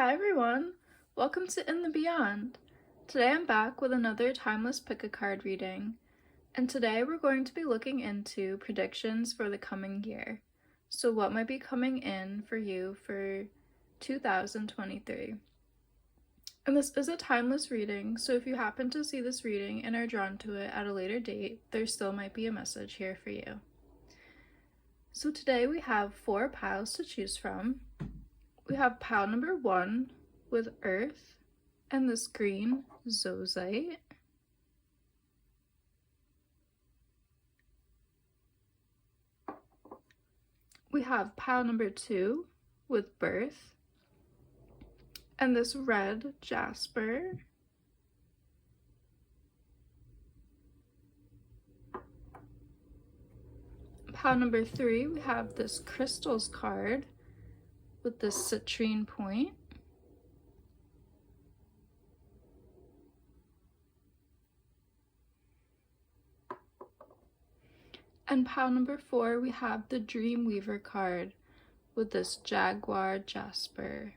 Hi everyone! Welcome to In the Beyond. Today I'm back with another timeless pick-a-card reading, and today we're going to be looking into predictions for the coming year. So what might be coming in for you for 2023. And this is a timeless reading, so if you happen to see this reading and are drawn to it at a later date, there still might be a message here for you. So today we have 4 piles to choose from. We have pile number 1 with Earth and this green Zoisite. We have pile number 2 with Birth and this red Jasper. Pile number 3, we have this Crystals card with this citrine point. And pile number 4, we have the Dreamweaver card with this Jaguar Jasper.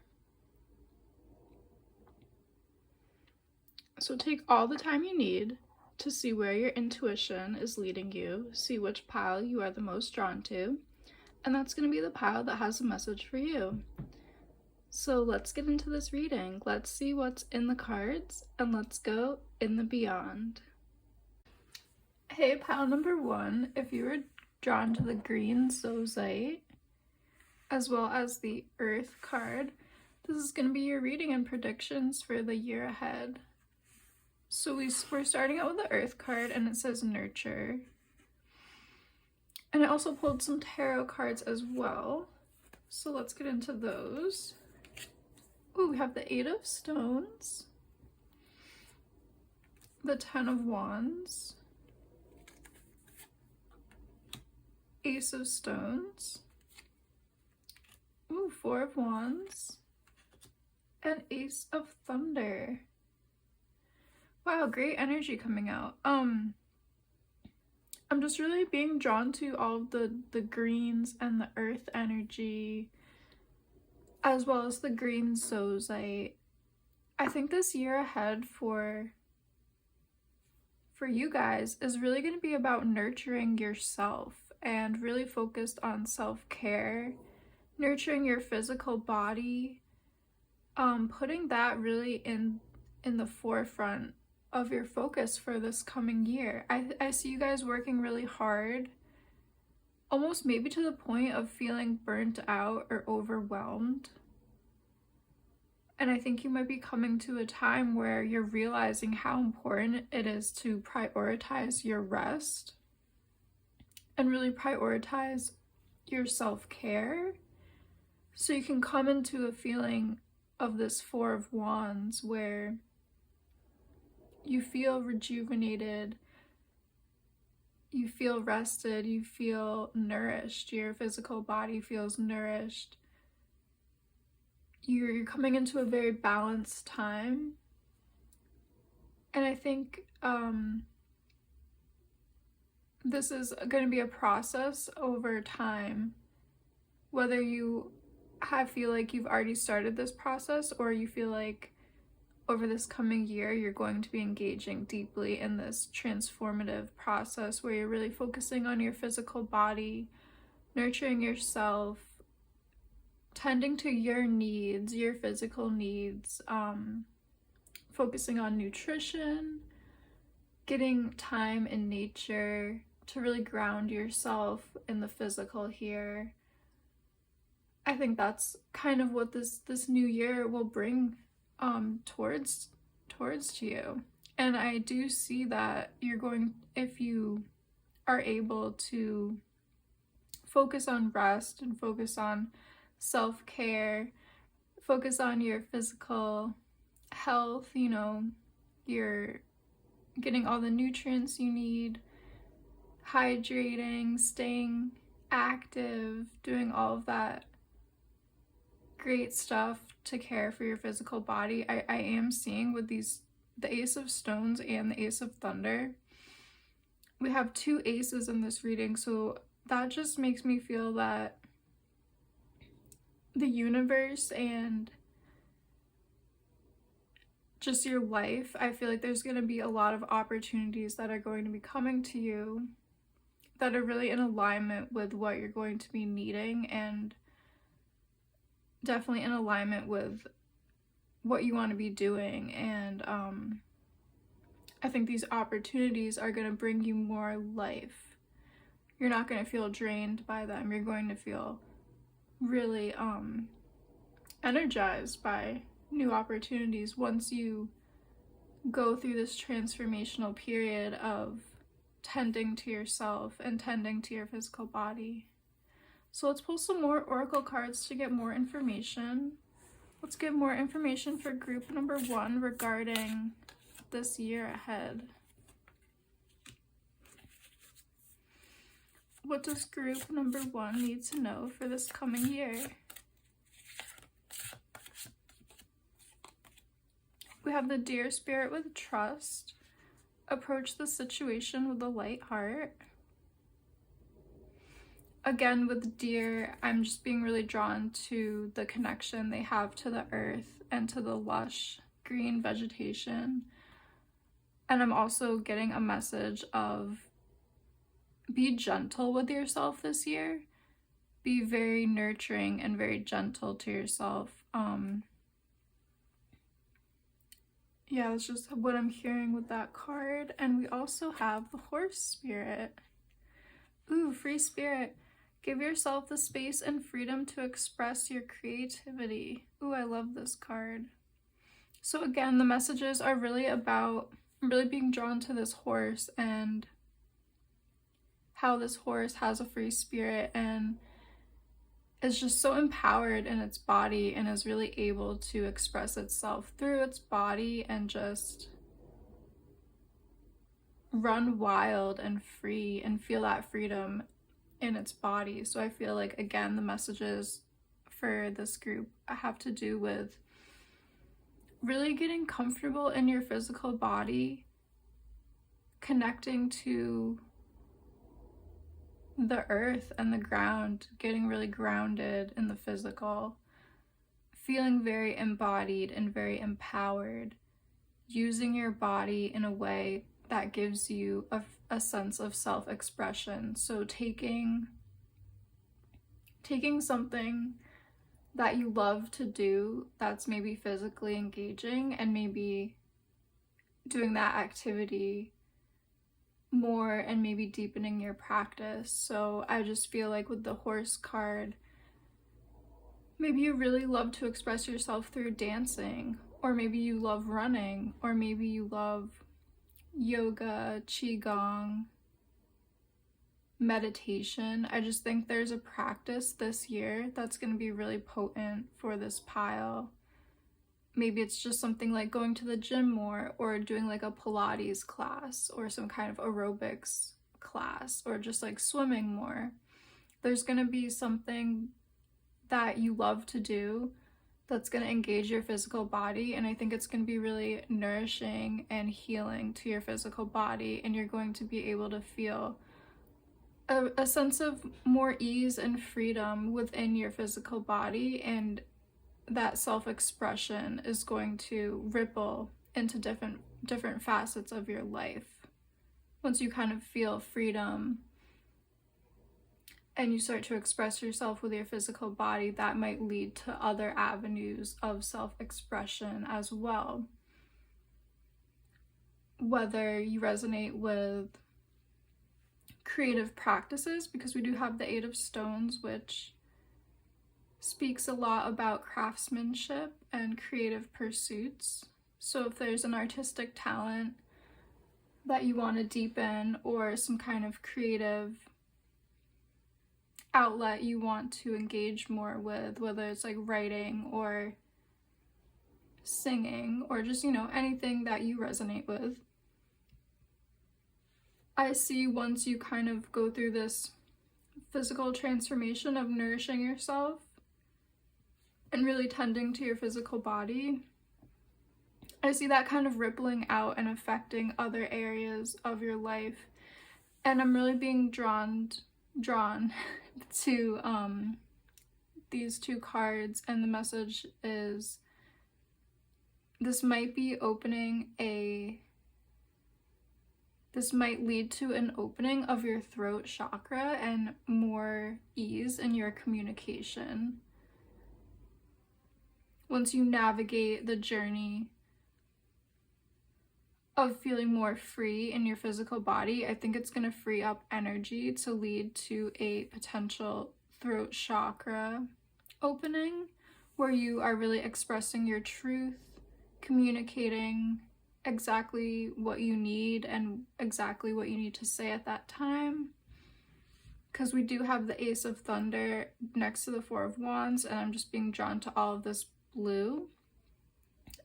So take all the time you need to see where your intuition is leading you, see which pile you are the most drawn to, and that's going to be the pile that has a message for you. So let's get into this reading. Let's see what's in the cards, and let's go in the beyond. Hey, pile number 1, if you were drawn to the green Zoisite, as well as the Earth card, this is going to be your reading and predictions for the year ahead. So we're starting out with the Earth card, and it says Nurture. And I also pulled some tarot cards as well. So let's get into those. Ooh, we have the 8 of Stones, the 10 of Wands, Ace of Stones, ooh, 4 of Wands, and Ace of Thunder. Wow, great energy coming out. I'm just really being drawn to all of the greens and the earth energy, as well as the green Zoisite. I think this year ahead for you guys is really going to be about nurturing yourself and really focused on self-care, nurturing your physical body, putting that really in the forefront of your focus for this coming year. I see you guys working really hard, almost maybe to the point of feeling burnt out or overwhelmed. And I think you might be coming to a time where you're realizing how important it is to prioritize your rest and really prioritize your self-care, so you can come into a feeling of this 4 of Wands where you feel rejuvenated, you feel rested, you feel nourished, your physical body feels nourished. You're coming into a very balanced time. And I think this is going to be a process over time, whether you feel like you've already started this process or you feel like over this coming year you're going to be engaging deeply in this transformative process where you're really focusing on your physical body, nurturing yourself, tending to your needs, your physical needs, focusing on nutrition, getting time in nature to really ground yourself in the physical here. I think that's kind of what this new year will bring towards to you. And I do see that you're going, if you are able to focus on rest and focus on self-care, focus on your physical health, you know, you're getting all the nutrients you need, hydrating, staying active, doing all of that great stuff to care for your physical body. I am seeing with the Ace of Stones and the Ace of Thunder, we have 2 aces in this reading, so that just makes me feel that the universe and just your life. I feel like there's going to be a lot of opportunities that are going to be coming to you that are really in alignment with what you're going to be needing, and definitely in alignment with what you want to be doing. And I think these opportunities are going to bring you more life. You're not going to feel drained by them. You're going to feel really energized by new opportunities once you go through this transformational period of tending to yourself and tending to your physical body. So let's pull some more oracle cards to get more information. Let's get more information for group number 1 regarding this year ahead. What does group number 1 need to know for this coming year? We have the Deer Spirit with trust. Approach the situation with a light heart. Again, with deer, I'm just being really drawn to the connection they have to the earth and to the lush green vegetation. And I'm also getting a message of be gentle with yourself this year. Be very nurturing and very gentle to yourself. Yeah, that's just what I'm hearing with that card. And we also have the Horse Spirit. Ooh, free spirit. Give yourself the space and freedom to express your creativity. Ooh, I love this card. So again, the messages are really about really being drawn to this horse and how this horse has a free spirit and is just so empowered in its body and is really able to express itself through its body and just run wild and free and feel that freedom in its body. So I feel like, again, the messages for this group have to do with really getting comfortable in your physical body, connecting to the earth and the ground, getting really grounded in the physical, feeling very embodied and very empowered, using your body in a way that gives you a sense of self-expression. So taking something that you love to do that's maybe physically engaging and maybe doing that activity more and maybe deepening your practice. So I just feel like with the horse card, maybe you really love to express yourself through dancing, or maybe you love running, or maybe you love yoga, qigong, meditation. I just think there's a practice this year that's going to be really potent for this pile. Maybe it's just something like going to the gym more, or doing like a Pilates class, or some kind of aerobics class, or just like swimming more. There's going to be something that you love to do that's going to engage your physical body, and I think it's going to be really nourishing and healing to your physical body, and you're going to be able to feel a sense of more ease and freedom within your physical body, and that self-expression is going to ripple into different facets of your life. Once you kind of feel freedom and you start to express yourself with your physical body, that might lead to other avenues of self-expression as well. Whether you resonate with creative practices, because we do have the 8 of Stones, which speaks a lot about craftsmanship and creative pursuits. So if there's an artistic talent that you want to deepen, or some kind of creative outlet you want to engage more with, whether it's like writing or singing, or just, anything that you resonate with, I see once you kind of go through this physical transformation of nourishing yourself and really tending to your physical body, I see that kind of rippling out and affecting other areas of your life. And I'm really being drawn to these 2 cards, and the message is this might be this might lead to an opening of your throat chakra and more ease in your communication. Once you navigate the journey of feeling more free in your physical body, I think it's going to free up energy to lead to a potential throat chakra opening where you are really expressing your truth, communicating exactly what you need and exactly what you need to say at that time. Because we do have the Ace of Thunder next to the Four of Wands, and I'm just being drawn to all of this blue.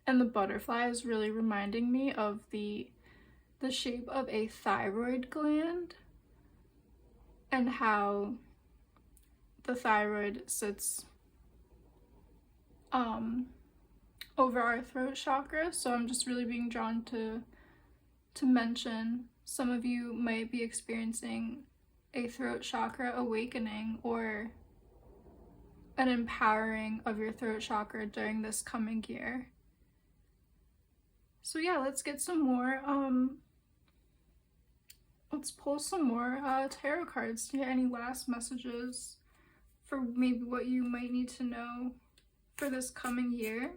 And the butterfly is really reminding me of the shape of a thyroid gland and how the thyroid sits over our throat chakra. So I'm just really being drawn to mention some of you might be experiencing a throat chakra awakening or an empowering of your throat chakra during this coming year. So yeah, let's get some more, let's pull some more tarot cards to get any last messages for maybe what you might need to know for this coming year.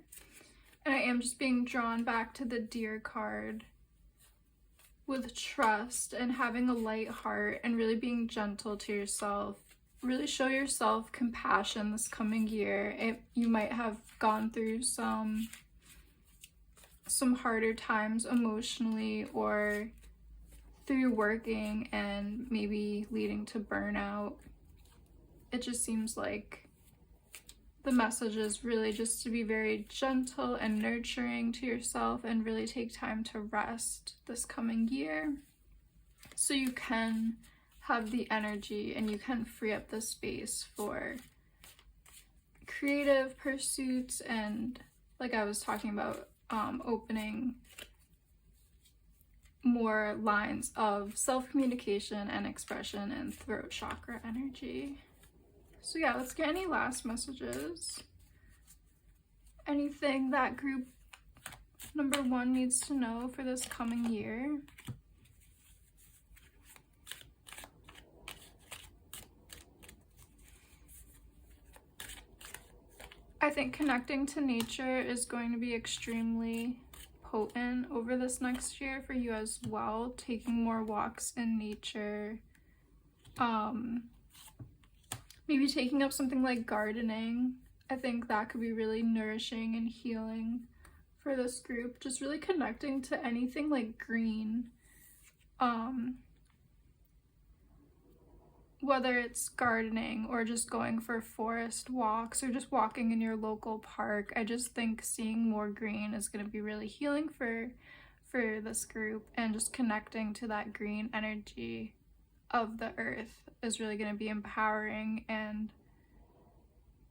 And I am just being drawn back to the Deer card with trust and having a light heart and really being gentle to yourself. Really show yourself compassion this coming year. You might have gone through some harder times emotionally or through working and maybe leading to burnout. It just seems like the message is really just to be very gentle and nurturing to yourself and really take time to rest this coming year so you can have the energy and you can free up the space for creative pursuits and, like I was talking about, opening more lines of self-communication and expression and throat chakra energy. So yeah, let's get any last messages. Anything that group number 1 needs to know for this coming year. I think connecting to nature is going to be extremely potent over this next year for you as well. Taking more walks in nature. Maybe taking up something like gardening. I think that could be really nourishing and healing for this group. Just really connecting to anything like green. Whether it's gardening or just going for forest walks or just walking in your local park, I just think seeing more green is going to be really healing for this group, and just connecting to that green energy of the earth is really going to be empowering and,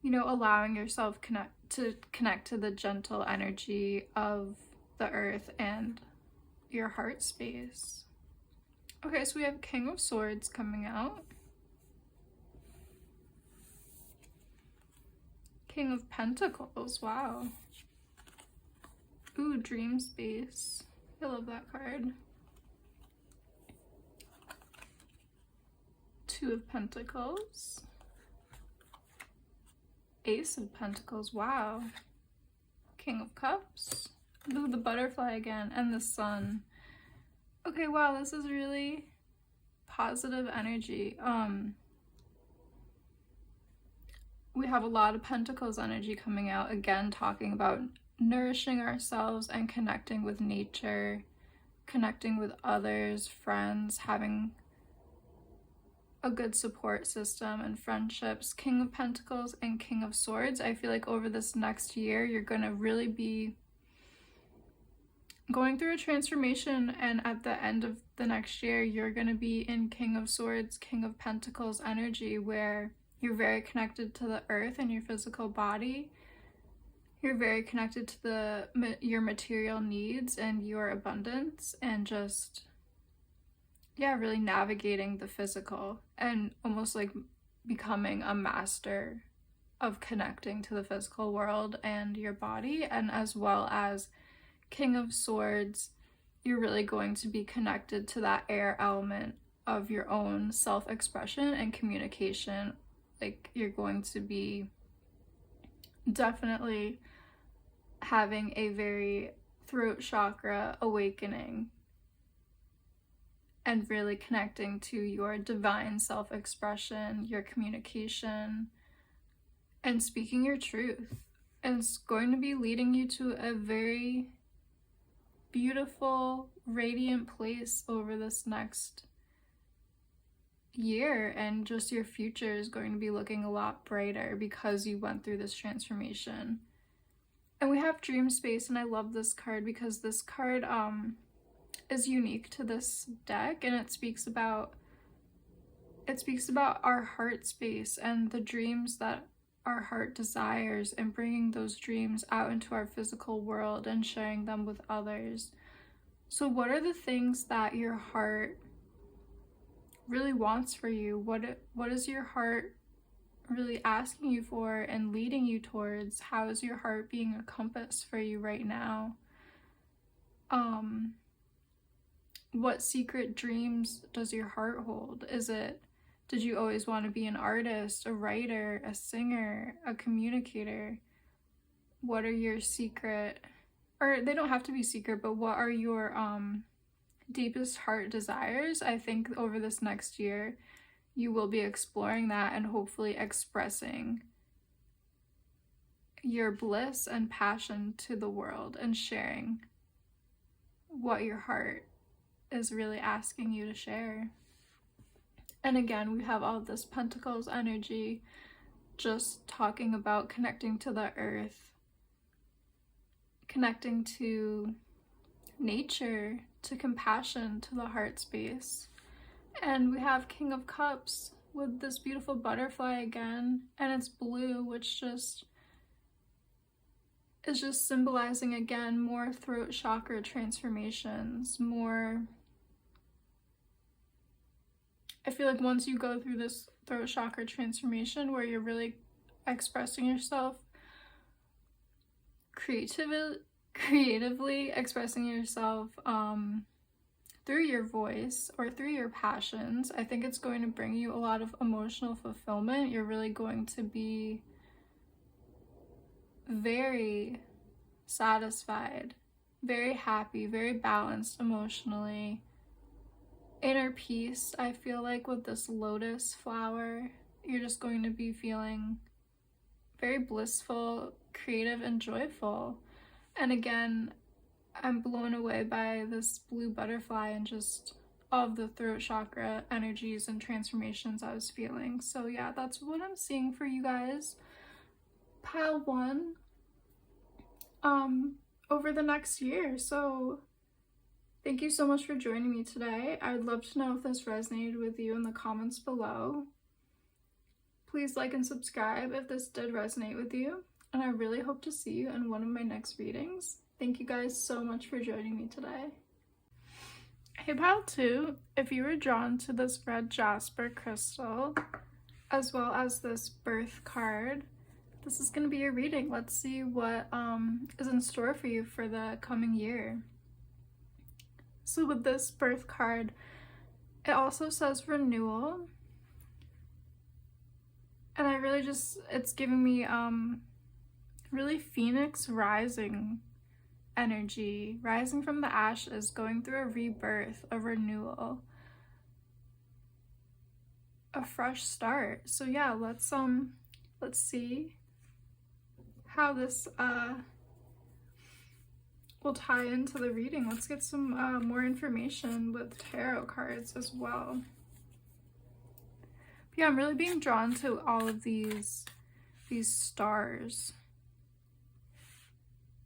you know, allowing yourself connect to the gentle energy of the earth and your heart space. Okay, so we have King of Swords coming out. King of Pentacles, wow. Ooh, Dream Space. I love that card. Two of Pentacles. Ace of Pentacles, wow. King of Cups. Ooh, the butterfly again, and the sun. Okay, wow, this is really positive energy. We have a lot of Pentacles energy coming out, again talking about nourishing ourselves and connecting with nature, connecting with others, friends, having a good support system and friendships. King of Pentacles and King of Swords. I feel like over this next year you're going to really be going through a transformation, and at the end of the next year you're going to be in King of Swords, King of Pentacles energy, where you're very connected to the earth and your physical body. You're very connected to your material needs and your abundance, and just, yeah, really navigating the physical and almost like becoming a master of connecting to the physical world and your body, and as well as King of Swords, you're really going to be connected to that air element of your own self-expression and communication. Like, you're going to be definitely having a very throat chakra awakening and really connecting to your divine self-expression, your communication, and speaking your truth. And it's going to be leading you to a very beautiful, radiant place over this next year, and just your future is going to be looking a lot brighter because you went through this transformation. And we have Dream Space, and I love this card because this card is unique to this deck, and it speaks about our heart space and the dreams that our heart desires, and bringing those dreams out into our physical world and sharing them with others. So what are the things that your heart really wants for you? What is your heart really asking you for and leading you towards? How is your heart being a compass for you right now? What secret dreams does your heart hold? Did you always want to be an artist, a writer, a singer, a communicator? What are your secret, or they don't have to be secret, but what are your deepest heart desires? I think over this next year, you will be exploring that and hopefully expressing your bliss and passion to the world and sharing what your heart is really asking you to share. And again, we have all this Pentacles energy, just talking about connecting to the earth, connecting to nature, to compassion, to the heart space. And we have King of Cups with this beautiful butterfly again, and it's blue, which is just symbolizing again more throat chakra transformations, more. I feel like once you go through this throat chakra transformation where you're really expressing yourself creatively expressing yourself through your voice or through your passions, I think it's going to bring you a lot of emotional fulfillment. You're really going to be very satisfied, very happy, very balanced emotionally. Inner peace, I feel like with this lotus flower, you're just going to be feeling very blissful, creative, and joyful. And again, I'm blown away by this blue butterfly and just all of the throat chakra energies and transformations I was feeling. So yeah, that's what I'm seeing for you guys. Pile 1 over the next year. So thank you so much for joining me today. I'd love to know if this resonated with you in the comments below. Please like and subscribe if this did resonate with you, and I really hope to see you in one of my next readings. Thank you guys so much for joining me today. Hey pile 2, if you were drawn to this red jasper crystal, as well as this birth card, this is going to be your reading. Let's see what is in store for you for the coming year. So with this birth card, it also says renewal. And I really it's giving me really phoenix rising energy, rising from the ashes, going through a rebirth, a renewal, a fresh start. So yeah, let's see how this will tie into the reading. Let's get some more information with tarot cards as well. But yeah, I'm really being drawn to all of these stars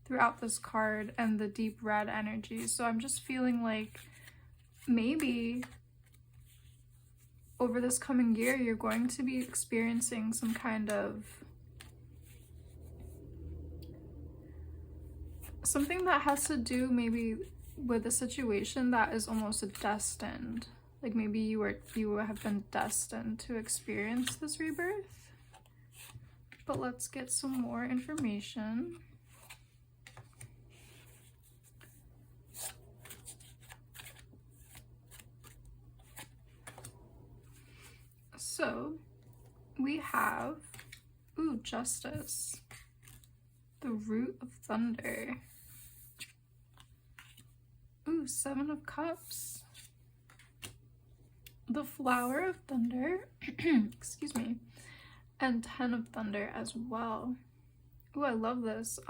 throughout this card and the deep red energy. So I'm just feeling like maybe over this coming year you're going to be experiencing some kind of something that has to do maybe with a situation that is almost destined. Like maybe you have been destined to experience this rebirth. But let's get some more information. So we have, ooh, Justice, the Root of Thunder, ooh, Seven of Cups, the Flower of Thunder, excuse me, and 10 of Thunder as well. Ooh, I love this.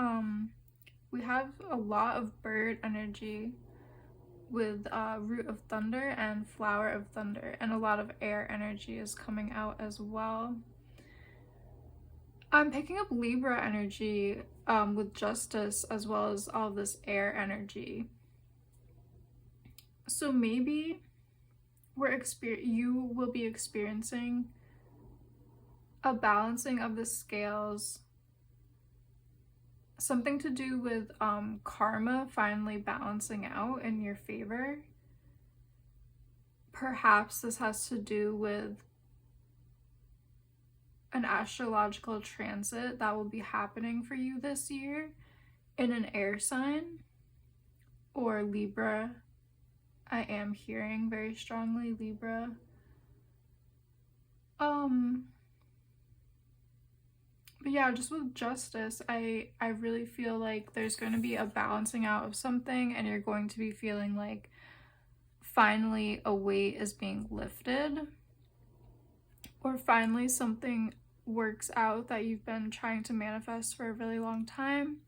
We have a lot of bird energy with Root of Thunder and Flower of Thunder, and a lot of air energy is coming out as well. I'm picking up Libra energy with Justice, as well as all this air energy. So maybe you will be experiencing a balancing of the scales, something to do with karma finally balancing out in your favor. Perhaps this has to do with an astrological transit that will be happening for you this year in an air sign or Libra. I am hearing very strongly Libra. But yeah, just with Justice, I really feel like there's going to be a balancing out of something, and you're going to be feeling like finally a weight is being lifted, or finally something works out that you've been trying to manifest for a really long time.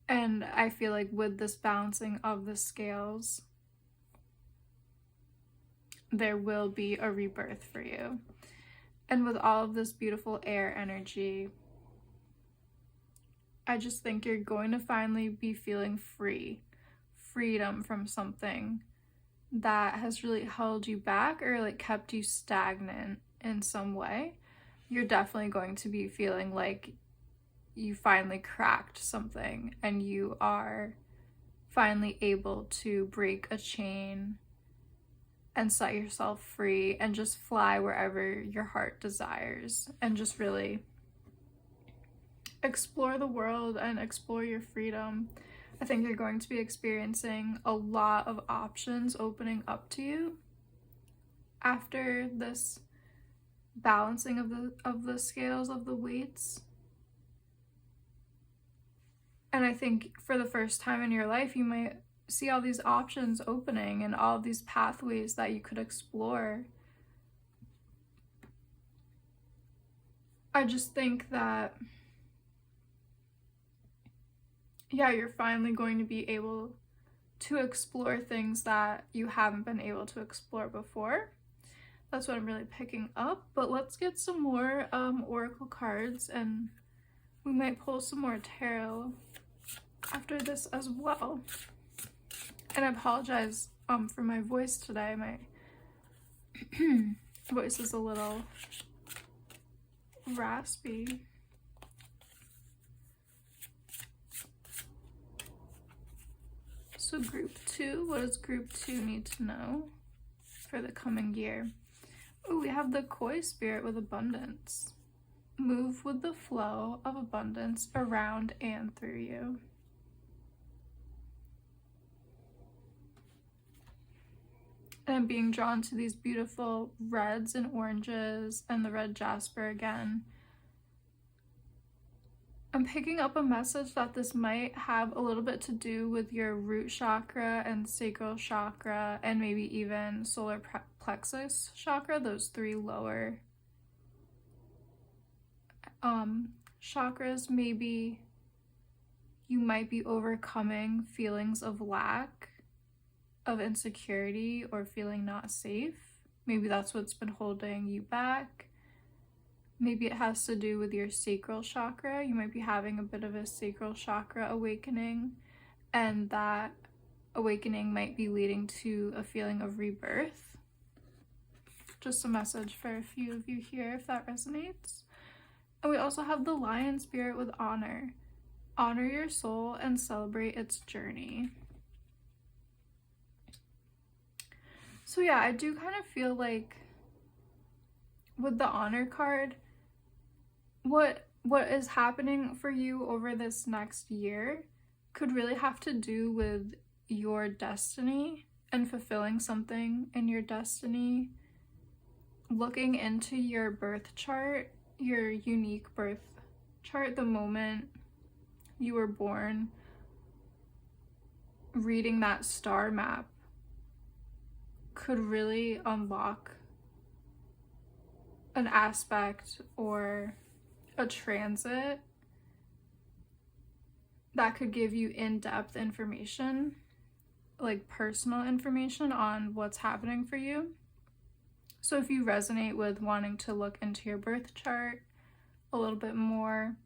And I feel like with this balancing of the scales, there will be a rebirth for you. And with all of this beautiful air energy, I just think you're going to finally be feeling freedom from something that has really held you back or like kept you stagnant in some way. You're definitely going to be feeling like you finally cracked something and you are finally able to break a chain and set yourself free and just fly wherever your heart desires and just really explore the world and explore your freedom. I think you're going to be experiencing a lot of options opening up to you after this balancing of the scales of the weights. And I think for the first time in your life, you might see all these options opening and all these pathways that you could explore. I just think that, yeah, you're finally going to be able to explore things that you haven't been able to explore before. That's what I'm really picking up. But let's get some more oracle cards, and we might pull some more tarot after this as well. And I apologize for my voice today. My voice is a little raspy. So group 2, what does group 2 need to know for the coming year? Oh, we have the Koi Spirit with abundance. Move with the flow of abundance around and through you. And I'm being drawn to these beautiful reds and oranges and the red jasper again. I'm picking up a message that this might have a little bit to do with your root chakra and sacral chakra and maybe even solar plexus chakra, those 3 lower chakras. Maybe you might be overcoming feelings of lack, of insecurity, or feeling not safe. Maybe that's what's been holding you back. Maybe it has to do with your sacral chakra. You might be having a bit of a sacral chakra awakening, and that awakening might be leading to a feeling of rebirth. Just a message for a few of you here if that resonates. And we also have the Lion Spirit with honor. Honor your soul and celebrate its journey. So yeah, I do kind of feel like with the honor card, what is happening for you over this next year could really have to do with your destiny and fulfilling something in your destiny. looking into your birth chart, your unique birth chart, the moment you were born, reading that star map could really unlock an aspect or a transit that could give you in-depth information, like personal information on what's happening for you. So if you resonate with wanting to look into your birth chart a little bit more,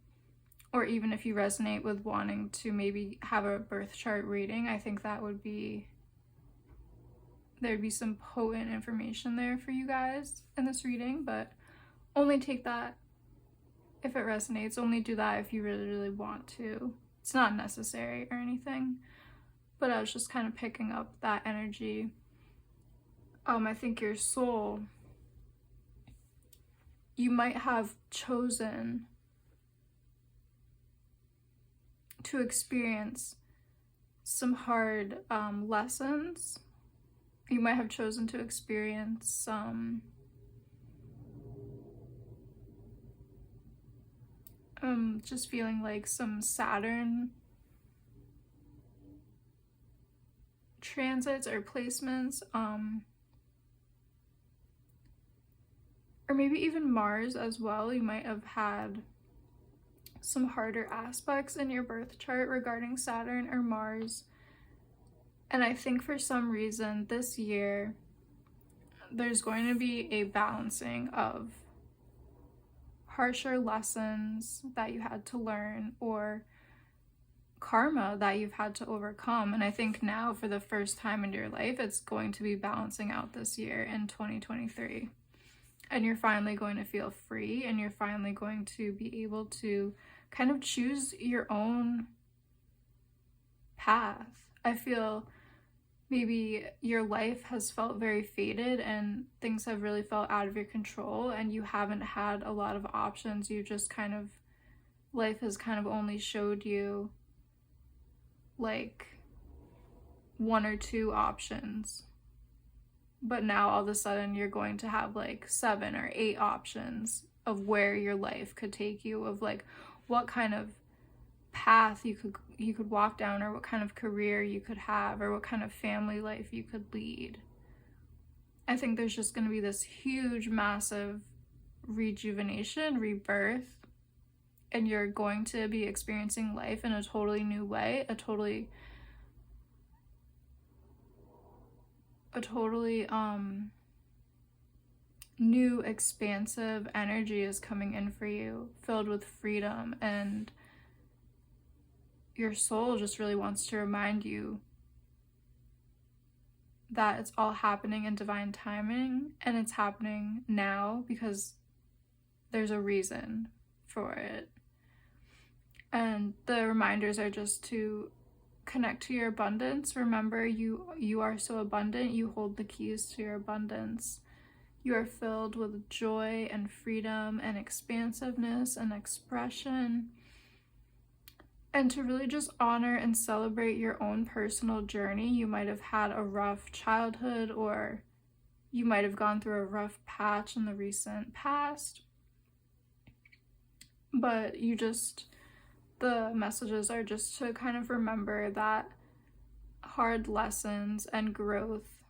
or even if you resonate with wanting to maybe have a birth chart reading, I think that would be, there'd be some potent information there for you guys in this reading, but only take that if it resonates. Only do that if you really, really want to. It's not necessary or anything, but I was just kind of picking up that energy. I think your soul, you might have chosen to experience some hard lessons. You might have chosen to experience some just feeling like some Saturn transits or placements, or maybe even Mars as well. You might have had some harder aspects in your birth chart regarding Saturn or Mars. And I think for some reason this year, there's going to be a balancing of harsher lessons that you had to learn or karma that you've had to overcome. And I think now, for the first time in your life, it's going to be balancing out this year in 2023. And you're finally going to feel free, and you're finally going to be able to kind of choose your own path. I feel maybe your life has felt very fated and things have really felt out of your control, and you haven't had a lot of options. You just kind of, life has kind of only showed you like one or two options. But now all of a sudden you're going to have like 7 or 8 options of where your life could take you, of like what kind of path you could walk down, or what kind of career you could have, or what kind of family life you could lead. I think there's just going to be this huge, massive rejuvenation, rebirth, and you're going to be experiencing life in a totally new way, a totally new, expansive energy is coming in for you, filled with freedom. And your soul just really wants to remind you that it's all happening in divine timing, and it's happening now because there's a reason for it. And the reminders are just to connect to your abundance. Remember, you are so abundant. You hold the keys to your abundance. You are filled with joy and freedom and expansiveness and expression. And to really just honor and celebrate your own personal journey. You might have had a rough childhood, or you might have gone through a rough patch in the recent past. But the messages are just to kind of remember that hard lessons and growth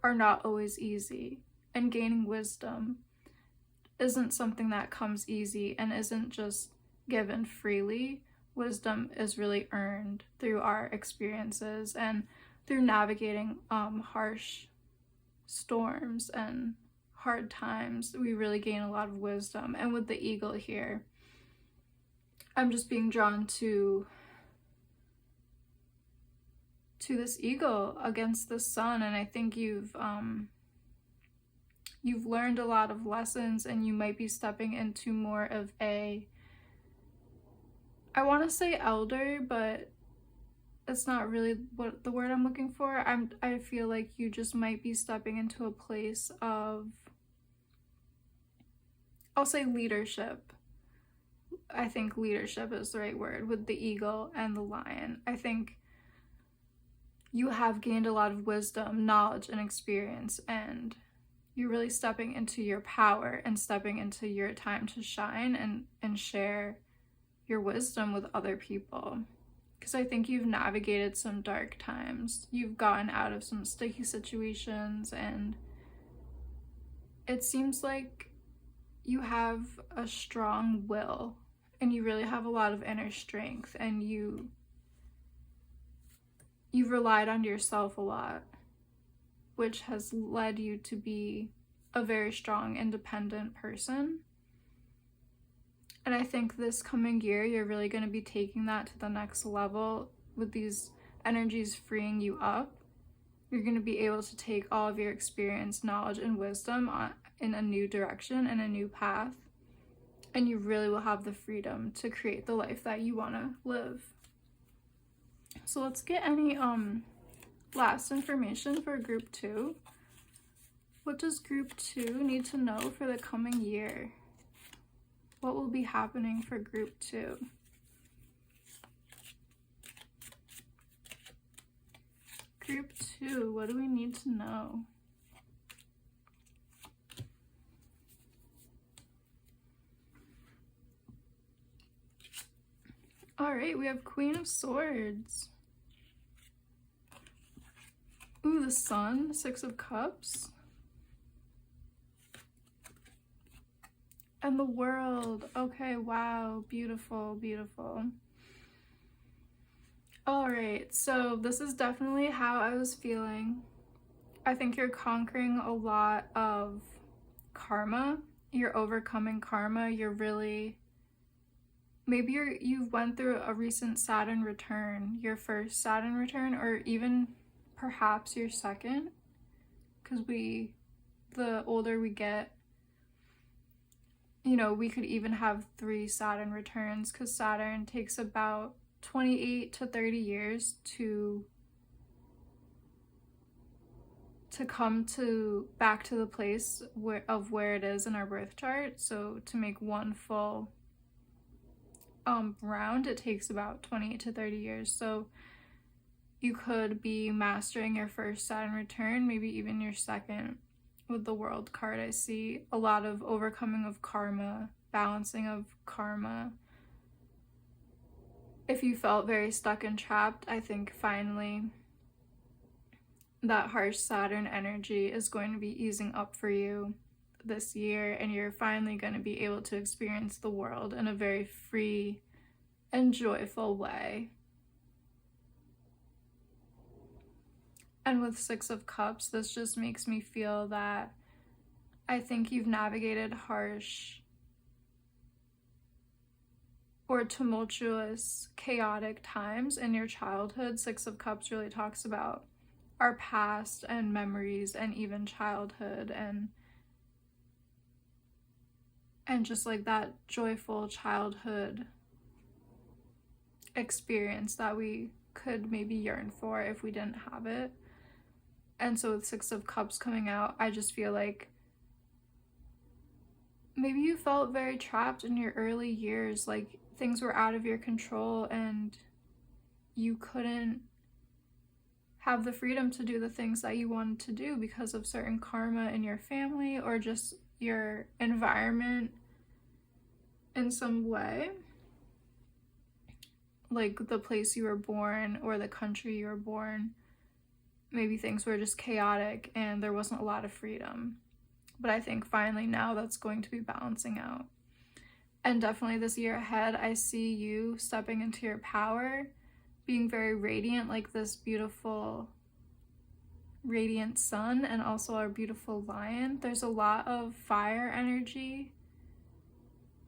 are not always easy. And gaining wisdom isn't something that comes easy and isn't just given freely. Wisdom is really earned through our experiences and through navigating harsh storms and hard times. We really gain a lot of wisdom. And with the eagle here, I'm just being drawn to this eagle against the sun, and I think you've learned a lot of lessons, and you might be stepping into more of a, I want to say elder, but it's not really what the word I'm looking for. I feel like you just might be stepping into a place of, I'll say leadership. I think leadership is the right word with the eagle and the lion. I think you have gained a lot of wisdom, knowledge, and experience, and you're really stepping into your power and stepping into your time to shine and share your wisdom with other people. Because I think you've navigated some dark times. You've gotten out of some sticky situations, and it seems like you have a strong will and you really have a lot of inner strength, and you've relied on yourself a lot, which has led you to be a very strong, independent person. And I think this coming year, you're really going to be taking that to the next level with these energies freeing you up. You're going to be able to take all of your experience, knowledge, and wisdom in a new direction and a new path. And you really will have the freedom to create the life that you want to live. So let's get any last information for group 2. What does group 2 need to know for the coming year? What will be happening for group 2? Group 2, what do we need to know? All right, we have Queen of Swords. Ooh, the Sun, 6 of Cups. And the World. Okay, wow, beautiful, beautiful. All right, so this is definitely how I was feeling. I think you're conquering a lot of karma. You're overcoming karma. You're really, maybe you went through a recent Saturn return, your first Saturn return, or even perhaps your second, because the older we get, you know, we could even have 3 Saturn returns, because Saturn takes about 28 to 30 years to come back to the place where it is in our birth chart. So to make one full round, it takes about 28 to 30 years. So you could be mastering your first Saturn return, maybe even your second. With the World card, I see a lot of overcoming of karma, balancing of karma. If you felt very stuck and trapped, I think finally that harsh Saturn energy is going to be easing up for you this year, and you're finally going to be able to experience the world in a very free and joyful way. And with 6 of Cups, this just makes me feel that I think you've navigated harsh or tumultuous, chaotic times in your childhood. 6 of Cups really talks about our past and memories and even childhood and just like that joyful childhood experience that we could maybe yearn for if we didn't have it. And so with 6 of Cups coming out, I just feel like maybe you felt very trapped in your early years, like things were out of your control and you couldn't have the freedom to do the things that you wanted to do because of certain karma in your family or just your environment in some way. Like the place you were born or the country you were born. Maybe things were just chaotic and there wasn't a lot of freedom. But I think finally now that's going to be balancing out. And definitely this year ahead, I see you stepping into your power, being very radiant, like this beautiful radiant sun, and also our beautiful lion. There's a lot of fire energy,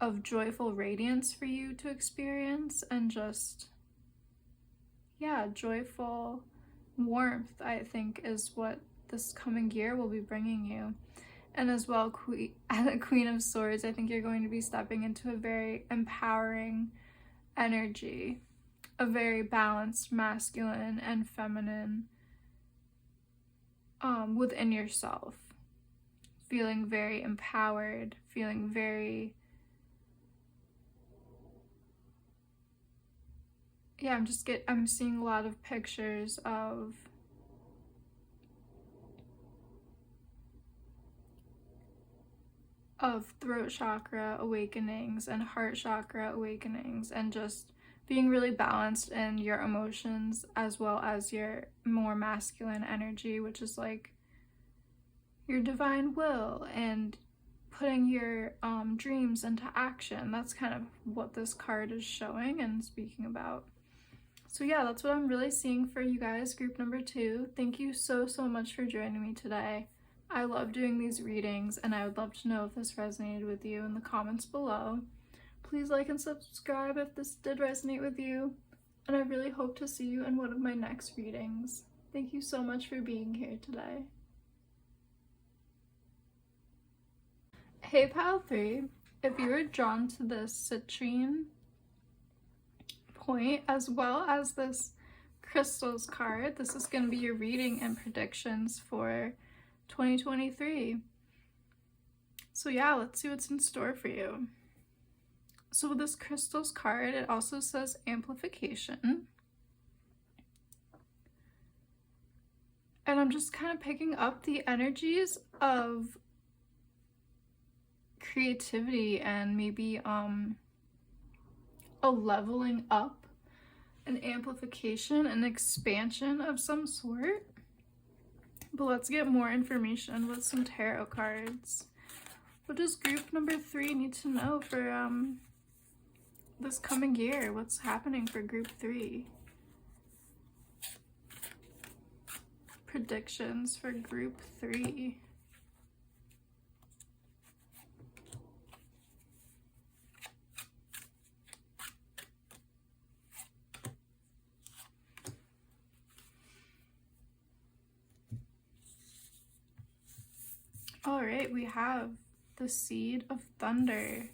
of joyful radiance for you to experience, and just, yeah, joyful warmth, I think, is what this coming year will be bringing you. And as well, Queen of Swords, I think you're going to be stepping into a very empowering energy, a very balanced masculine and feminine within yourself, feeling very empowered, feeling very, yeah, I'm seeing a lot of pictures of of throat chakra awakenings and heart chakra awakenings, and just being really balanced in your emotions as well as your more masculine energy, which is like your divine will and putting your dreams into action. That's kind of what this card is showing and speaking about. So yeah, that's what I'm really seeing for you guys, group number 2. Thank you so much for joining me today. I love doing these readings, and I would love to know if this resonated with you in the comments below. Please like and subscribe if this did resonate with you, and I really hope to see you in one of my next readings. Thank you so much for being here today. Hey Pile 3, if you were drawn to this citrine point as well as this crystals card, this is going to be your reading and predictions for 2023. So yeah, let's see what's in store for you. So with this crystals card, it also says amplification. And I'm just kind of picking up the energies of creativity and maybe a leveling up, an amplification, an expansion of some sort. But let's get more information with some tarot cards. What does group number 3 need to know for this coming year? What's happening for group 3? Predictions for group 3. All right, we have the Seed of Thunder,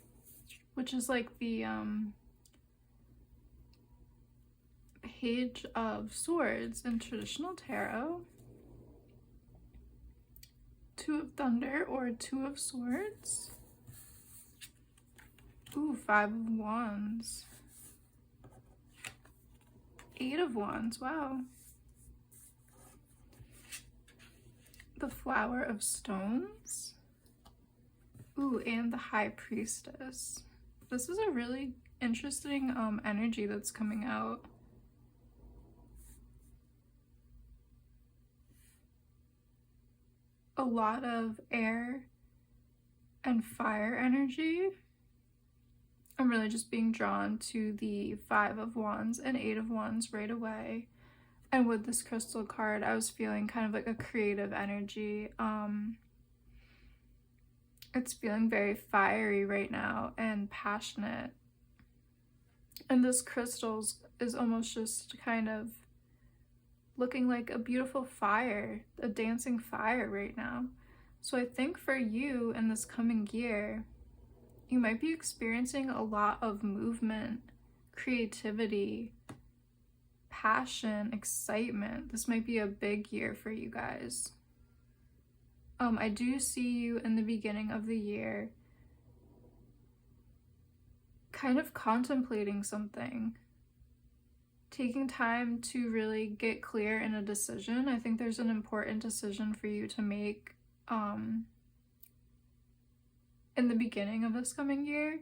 which is like the Page of Swords in traditional tarot. Two of Thunder or Two of Swords. Ooh, Five of Wands. Eight of Wands, wow. The Flower of Stones. Ooh, and the High Priestess. This is a really interesting energy that's coming out. A lot of air and fire energy. I'm really just being drawn to the Five of Wands and Eight of Wands right away. And with this crystal card, I was feeling kind of like a creative energy. It's feeling very fiery right now and passionate. And this crystal is almost just kind of looking like a beautiful fire, a dancing fire right now. So I think for you in this coming year, you might be experiencing a lot of movement, creativity, passion, excitement. This might be a big year for you guys. I do see you in the beginning of the year kind of contemplating something, taking time to really get clear in a decision. I think there's an important decision for you to make in the beginning of this coming year.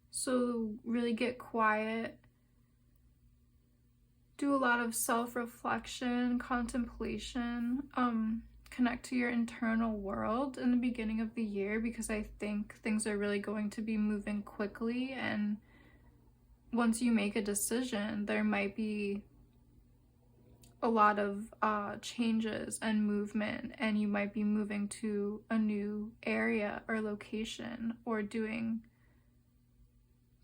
So really get quiet, do a lot of self-reflection, contemplation, connect to your internal world in the beginning of the year, because I think things are really going to be moving quickly, and once you make a decision, there might be a lot of changes and movement, and you might be moving to a new area or location or doing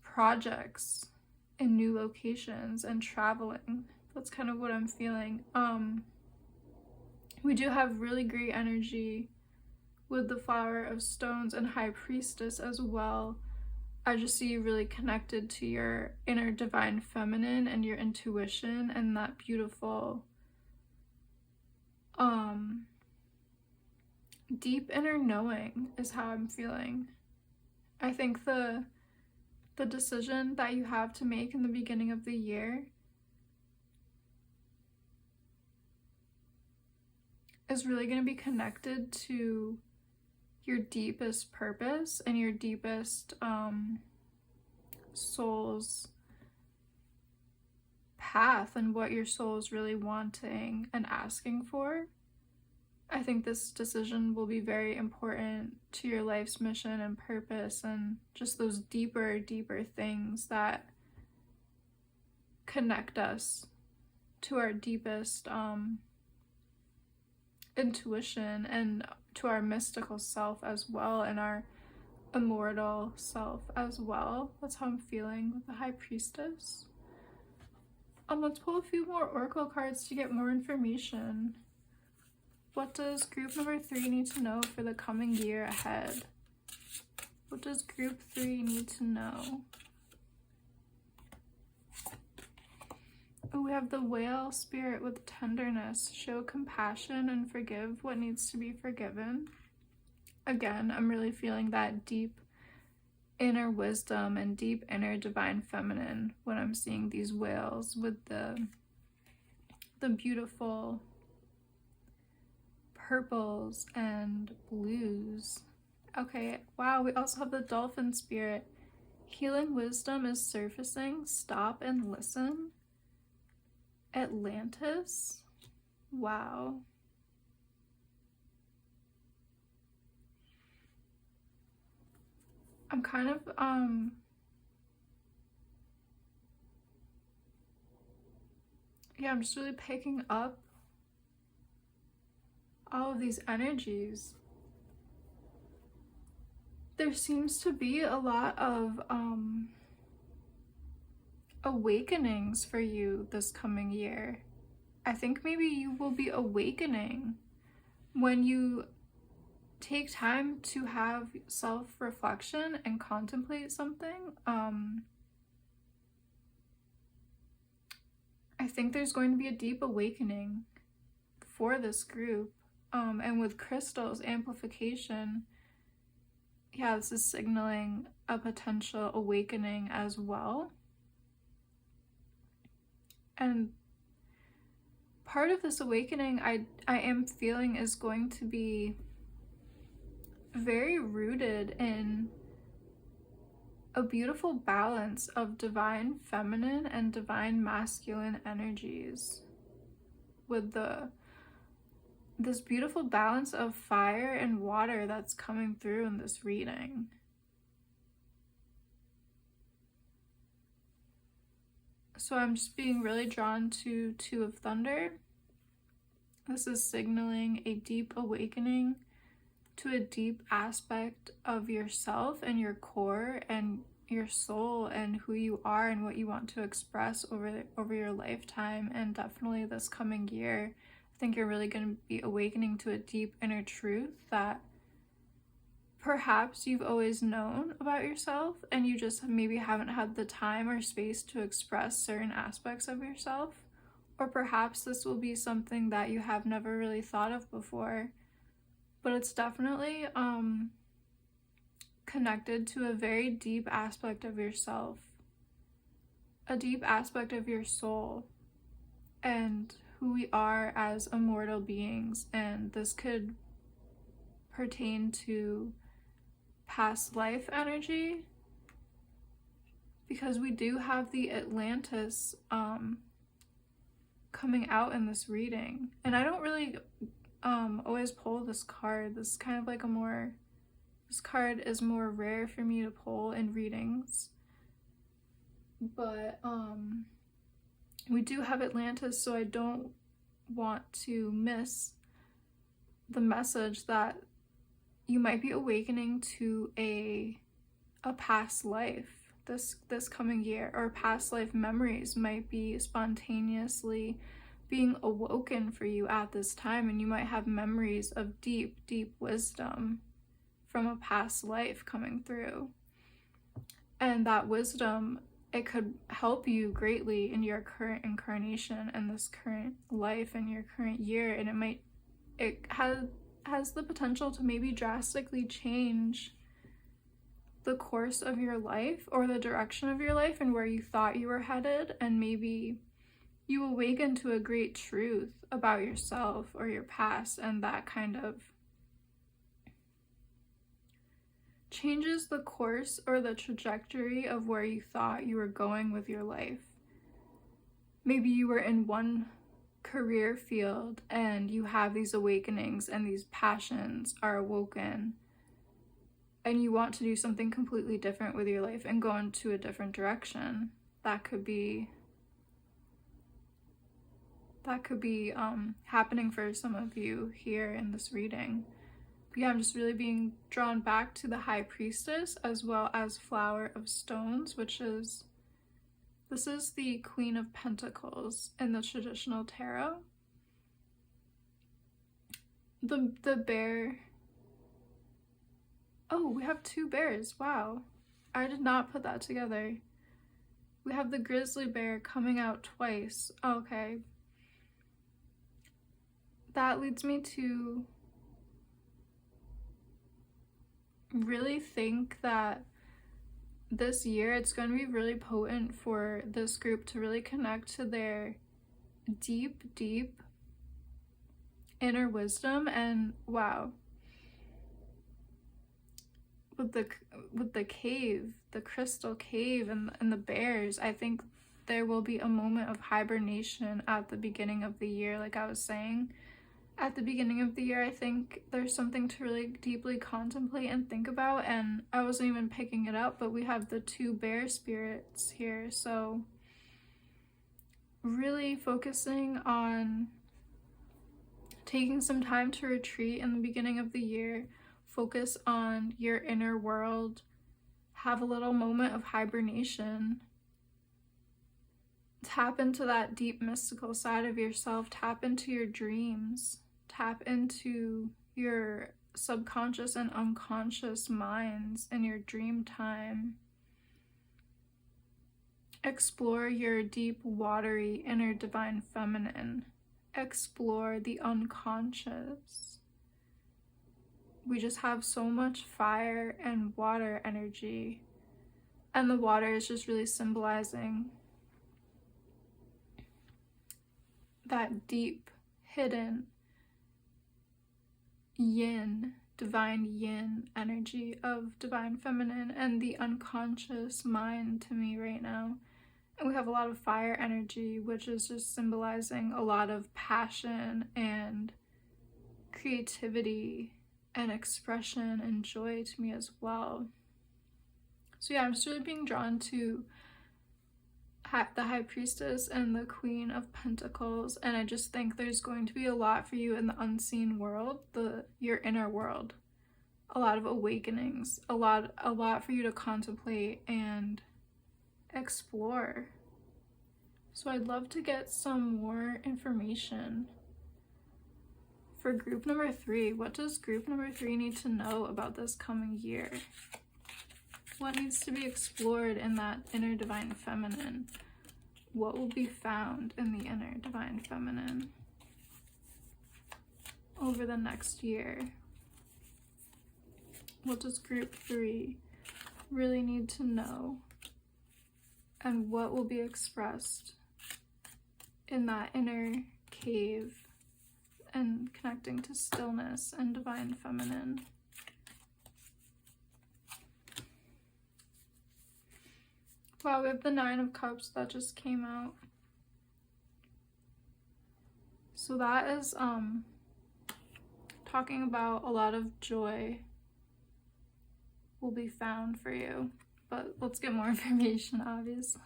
projects in new locations and traveling. That's kind of what I'm feeling. We do have really great energy with the Flower of Stones and High Priestess as well. I just see you really connected to your inner divine feminine and your intuition and that beautiful deep inner knowing is how I'm feeling. I think the decision that you have to make in the beginning of the year is really going to be connected to your deepest purpose and your deepest soul's path and what your soul is really wanting and asking for. I think this decision will be very important to your life's mission and purpose, and just those deeper things that connect us to our deepest intuition and to our mystical self as well, and our immortal self as well. That's how I'm feeling with the High Priestess. Let's pull a few more oracle cards to get more information. What does group number 3 need to know for the coming year ahead? What does group 3 need to know? Oh, we have the Whale Spirit with tenderness. Show compassion and forgive what needs to be forgiven. Again, I'm really feeling that deep inner wisdom and deep inner divine feminine when I'm seeing these whales with the beautiful purples and blues. Okay, wow, we also have the Dolphin Spirit. Healing wisdom is surfacing. Stop and listen. Atlantis. Wow. I'm kind of yeah, I'm just really picking up all of these energies. There seems to be a lot of awakenings for you this coming year. I think maybe you will be awakening when you take time to have self-reflection and contemplate something. I think there's going to be a deep awakening for this group. And with crystals amplification, yeah, this is signaling a potential awakening as well. And part of this awakening I am feeling is going to be very rooted in a beautiful balance of divine feminine and divine masculine energies, with this beautiful balance of fire and water that's coming through in this reading. So I'm just being really drawn to Two of Thunder. This is signaling a deep awakening to a deep aspect of yourself and your core and your soul and who you are and what you want to express over your lifetime. And definitely this coming year, I think you're really going to be awakening to a deep inner truth that perhaps you've always known about yourself, and you just maybe haven't had the time or space to express certain aspects of yourself. Or perhaps this will be something that you have never really thought of before, but it's definitely connected to a very deep aspect of yourself, a deep aspect of your soul, and who we are as immortal beings. And this could pertain to past life energy, because we do have the Atlantis coming out in this reading. And I don't really always pull this card. This is kind of like this card is more rare for me to pull in readings, but we do have Atlantis, so I don't want to miss the message that you might be awakening to a past life this coming year, or past life memories might be spontaneously being awoken for you at this time, and you might have memories of deep wisdom from a past life coming through. And that wisdom, it could help you greatly in your current incarnation and this current life and your current year, and it has the potential to maybe drastically change the course of your life or the direction of your life and where you thought you were headed. And maybe you awaken to a great truth about yourself or your past, and that kind of changes the course or the trajectory of where you thought you were going with your life. Maybe you were in one career field and you have these awakenings and these passions are awoken, and you want to do something completely different with your life and go into a different direction. That could be happening for some of you here in this reading. But yeah, I'm just really being drawn back to the High Priestess as well as Flower of Stones, this is the Queen of Pentacles in the traditional tarot. The bear. Oh, we have two bears. Wow. I did not put that together. We have the grizzly bear coming out twice. Okay. That leads me to really think that this year it's going to be really potent for this group to really connect to their deep inner wisdom. And wow, with the cave, the crystal cave, and the bears, I think there will be a moment of hibernation at the beginning of the year. Like I was saying, at the beginning of the year, I think there's something to really deeply contemplate and think about, and I wasn't even picking it up, but we have the two bear spirits here. So really focusing on taking some time to retreat in the beginning of the year, focus on your inner world, have a little moment of hibernation, tap into that deep mystical side of yourself, tap into your dreams, tap into your subconscious and unconscious minds in your dream time. Explore your deep, watery, inner divine feminine. Explore the unconscious. We just have so much fire and water energy, and the water is just really symbolizing that deep, hidden yin, divine yin energy of divine feminine and the unconscious mind to me right now. And we have a lot of fire energy, which is just symbolizing a lot of passion and creativity and expression and joy to me as well. So yeah, I'm just really being drawn to the High Priestess and the Queen of Pentacles, and I just think there's going to be a lot for you in the unseen world, your inner world. A lot of awakenings, a lot for you to contemplate and explore. So I'd love to get some more information for group number 3. What does group number 3 need to know about this coming year? What needs to be explored in that inner divine feminine? What will be found in the inner divine feminine over the next year? What does group 3 really need to know? And what will be expressed in that inner cave and connecting to stillness and divine feminine? Wow, we have the 9 of Cups that just came out. So that is talking about a lot of joy will be found for you. But let's get more information, obviously.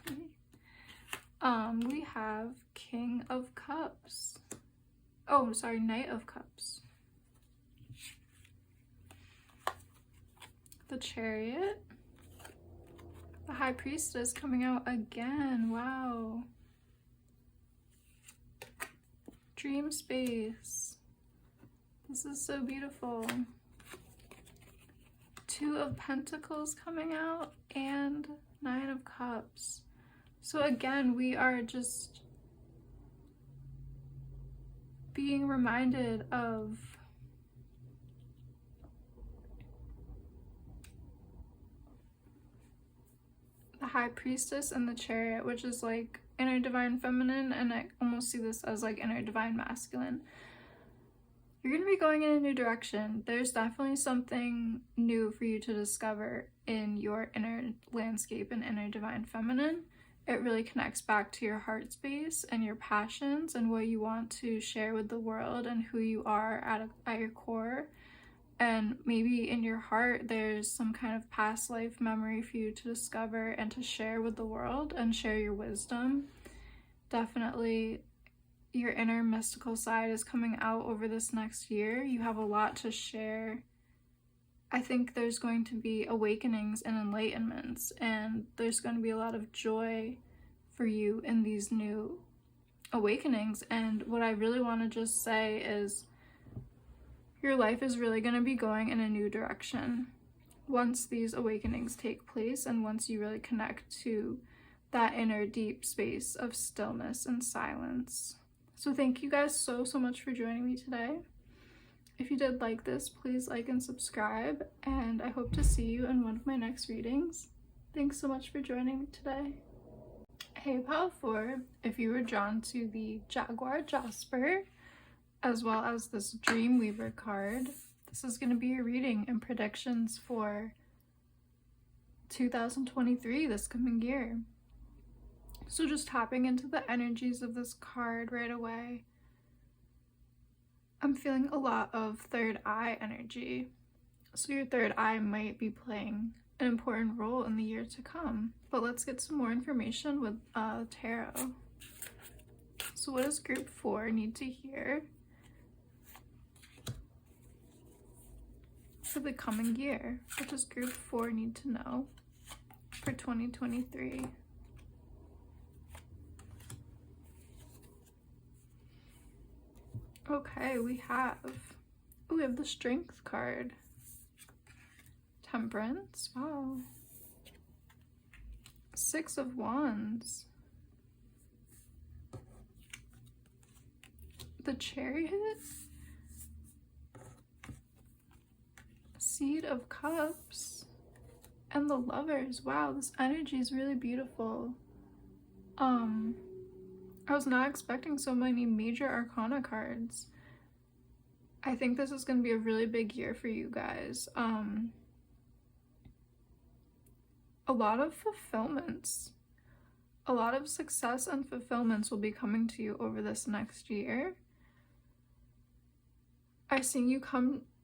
We have King of Cups. Oh, sorry, Knight of Cups. The Chariot. The High Priestess coming out again. Wow. Dream Space. This is so beautiful. 2 of Pentacles coming out and 9 of Cups. So again, we are just being reminded of the High Priestess and the Chariot, which is like inner divine feminine, and I almost see this as like inner divine masculine. you're going to be going in a new direction. There's definitely something new for you to discover in your inner landscape and inner divine feminine. It really connects back to your heart space and your passions and what you want to share with the world and who you are at your core. And maybe in your heart there's some kind of past life memory for you to discover and to share with the world and share your wisdom. Definitely your inner mystical side is coming out over this next year. You have a lot to share. I think there's going to be awakenings and enlightenments, and there's going to be a lot of joy for you in these new awakenings. And what I really want to just say is your life is really going to be going in a new direction once these awakenings take place and once you really connect to that inner deep space of stillness and silence. So thank you guys so much for joining me today. If you did like this, please like and subscribe, and I hope to see you in one of my next readings. Thanks so much for joining me today. Hey Pal 4, if you were drawn to the Jaguar Jasper, as well as this Dreamweaver card, this is going to be your reading and predictions for 2023, this coming year. So just tapping into the energies of this card right away. I'm feeling a lot of third eye energy. So your third eye might be playing an important role in the year to come. But let's get some more information with tarot. So what does group 4 need to hear for the coming year? What does group 4 need to know for 2023? Okay, we have the Strength card. Temperance, wow. 6 of Wands. The Chariot. Seed of Cups. And the Lovers. Wow, this energy is really beautiful. I was not expecting so many major arcana cards. I think this is going to be a really big year for you guys. A lot of fulfillments. A lot of success and fulfillments will be coming to you over this next year. I see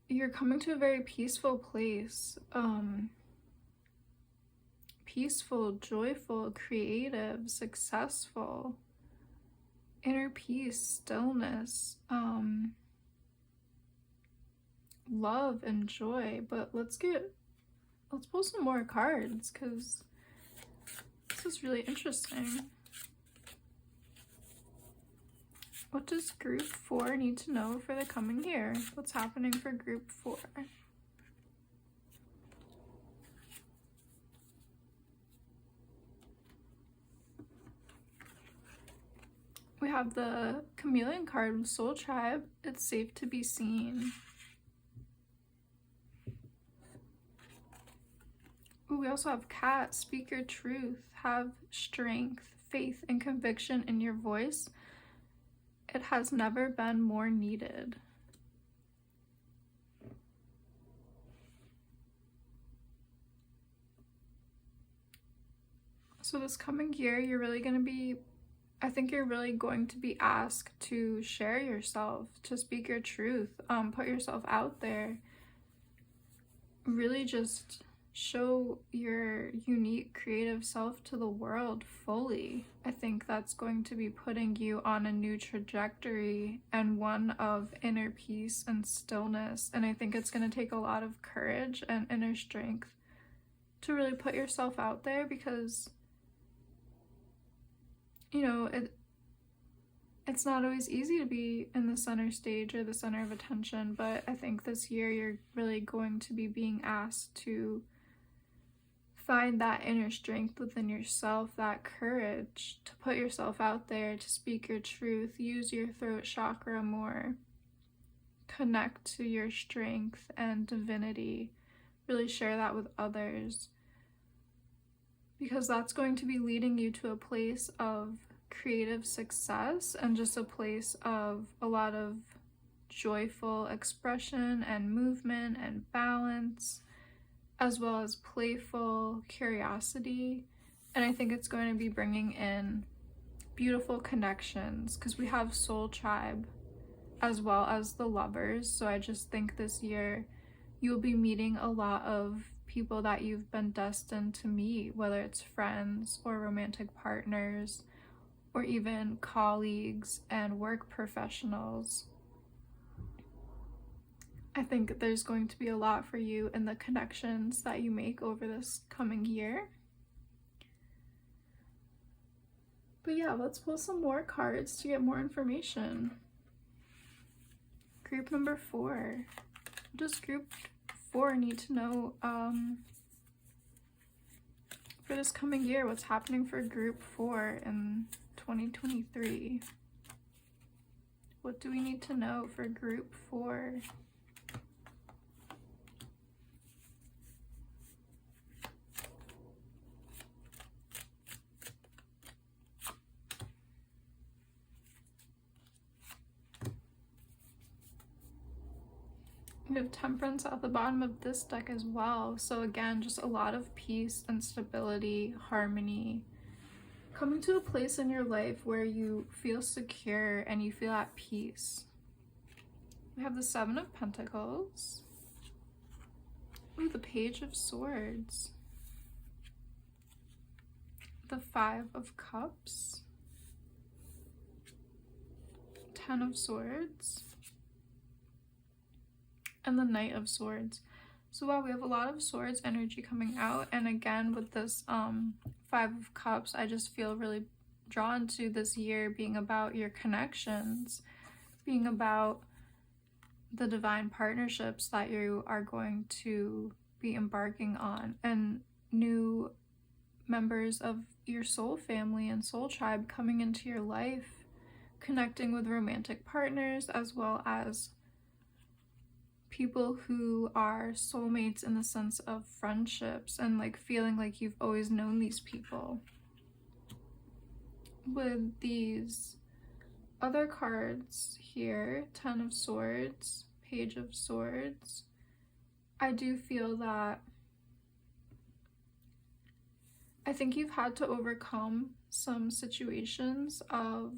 you're coming to a very peaceful place. Peaceful, joyful, creative, successful. Inner peace, stillness, love and joy. But let's pull some more cards because this is really interesting. What does group 4 need to know for the coming year? What's happening for group 4? We have the Chameleon card with Soul Tribe. It's safe to be seen. Ooh, we also have Cat. Speak your truth. Have strength, faith, and conviction in your voice. It has never been more needed. So this coming year, I think you're really going to be asked to share yourself, to speak your truth, put yourself out there. Really just show your unique creative self to the world fully. I think that's going to be putting you on a new trajectory and one of inner peace and stillness. And I think it's going to take a lot of courage and inner strength to really put yourself out there because, you know, it's not always easy to be in the center stage or the center of attention, but I think this year you're really going to be being asked to find that inner strength within yourself, that courage to put yourself out there, to speak your truth, use your throat chakra more, connect to your strength and divinity, really share that with others, because that's going to be leading you to a place of creative success and just a place of a lot of joyful expression and movement and balance, as well as playful curiosity. And I think it's going to be bringing in beautiful connections because we have soul tribe as well as the lovers. So I just think this year you'll be meeting a lot of people that you've been destined to meet, whether it's friends or romantic partners or even colleagues and work professionals. I think there's going to be a lot for you in the connections that you make over this coming year. But yeah, let's pull some more cards to get more information. Group number 4. What does group 4 need to know for this coming year? What's happening for group 4 in 2023? What do we need to know for group 4? We have Temperance at the bottom of this deck as well. So again, just a lot of peace and stability, harmony, coming to a place in your life where you feel secure and you feel at peace. We have the 7 of Pentacles. Ooh, the Page of Swords. The 5 of Cups. 10 of Swords. And the Knight of Swords. So wow, we have a lot of swords energy coming out. And again, with this 5 of Cups, I just feel really drawn to this year being about your connections, being about the divine partnerships that you are going to be embarking on, and new members of your soul family and soul tribe coming into your life, connecting with romantic partners as well as people who are soulmates in the sense of friendships and like feeling like you've always known these people. With these other cards here, 10 of Swords, Page of Swords, I do feel that I think you've had to overcome some situations of